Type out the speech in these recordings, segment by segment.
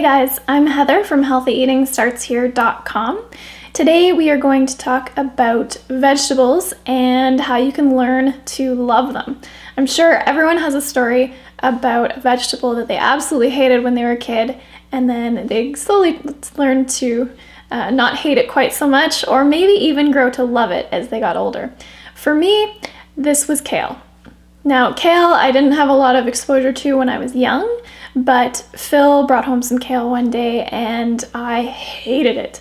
Hey guys, I'm Heather from healthyeatingstartshere.com. Today we are going to talk about vegetables and how you can learn to love them. I'm sure everyone has a story about a vegetable that they absolutely hated when they were a kid, and then they slowly learned to not hate it quite so much, or maybe even grow to love it as they got older. For me, this was kale. Now, kale I didn't have a lot of exposure to when I was young, but Phil brought home some kale one day and I hated it.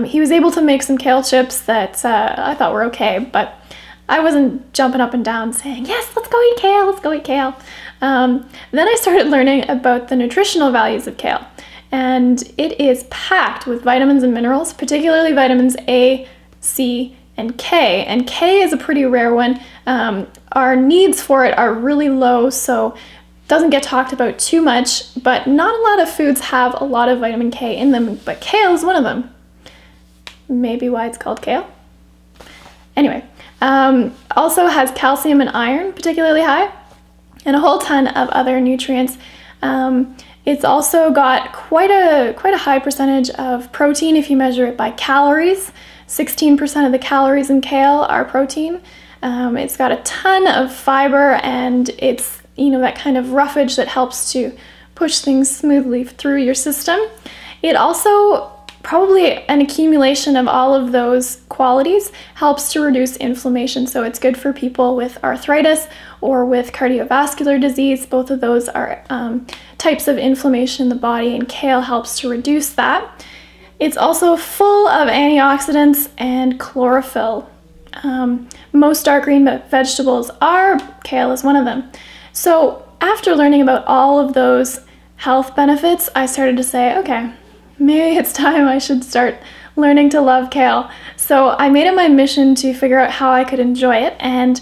He was able to make some kale chips that I thought were okay, but I wasn't jumping up and down saying, yes, let's go eat kale, let's go eat kale. Then I started learning about the nutritional values of kale, and it is packed with vitamins and minerals, particularly vitamins A, C, and K. And K is a pretty rare one. Our needs for it are really low, so doesn't get talked about too much, but not a lot of foods have a lot of vitamin K in them, but kale is one of them. Maybe why it's called kale. Anyway, also has calcium and iron particularly high, and a whole ton of other nutrients. It's also got quite a high percentage of protein if you measure it by calories. 16% of the calories in kale are protein. It's got a ton of fiber, and it's that kind of roughage that helps to push things smoothly through your system. It also, probably an accumulation of all of those qualities, helps to reduce inflammation. So it's good for people with arthritis or with cardiovascular disease. Both of those are types of inflammation in the body, and kale helps to reduce that. It's also full of antioxidants and chlorophyll. Most dark green vegetables are. Kale is one of them. So after learning about all of those health benefits, I started to say, okay, maybe it's time I should start learning to love kale. So I made it my mission to figure out how I could enjoy it, and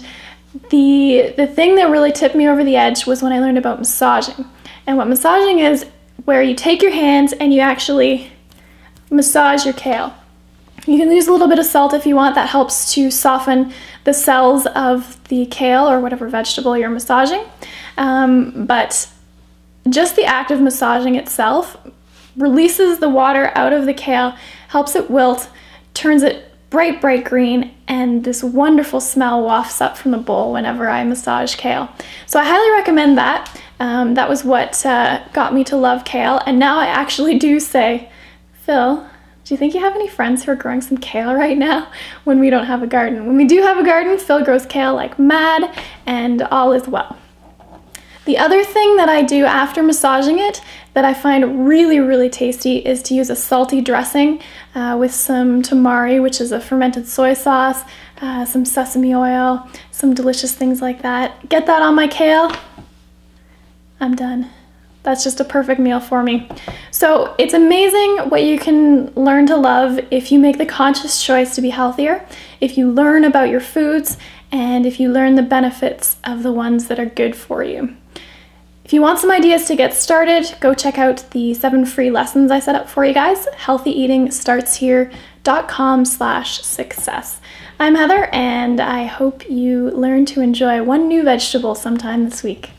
the thing that really tipped me over the edge was when I learned about massaging. And what massaging is, where you take your hands and you actually massage your kale. You can use a little bit of salt if you want. That helps to soften the cells of the kale or whatever vegetable you're massaging. But just the act of massaging itself releases the water out of the kale, helps it wilt, turns it bright green, and this wonderful smell wafts up from the bowl whenever I massage kale. So I highly recommend that. That was what got me to love kale, and now I actually do say, Phil, do you think you have any friends who are growing some kale right now when we don't have a garden? When we do have a garden, Phil grows kale like mad, and all is well. The other thing that I do after massaging it that I find really tasty is to use a salty dressing with some tamari, which is a fermented soy sauce, some sesame oil, some delicious things like that. Get that on my kale, I'm done. That's just a perfect meal for me. So it's amazing what you can learn to love if you make the conscious choice to be healthier, if you learn about your foods, and if you learn the benefits of the ones that are good for you. If you want some ideas to get started, go check out the 7 free lessons I set up for you guys, healthyeatingstartshere.com/success. I'm Heather, and I hope you learn to enjoy one new vegetable sometime this week.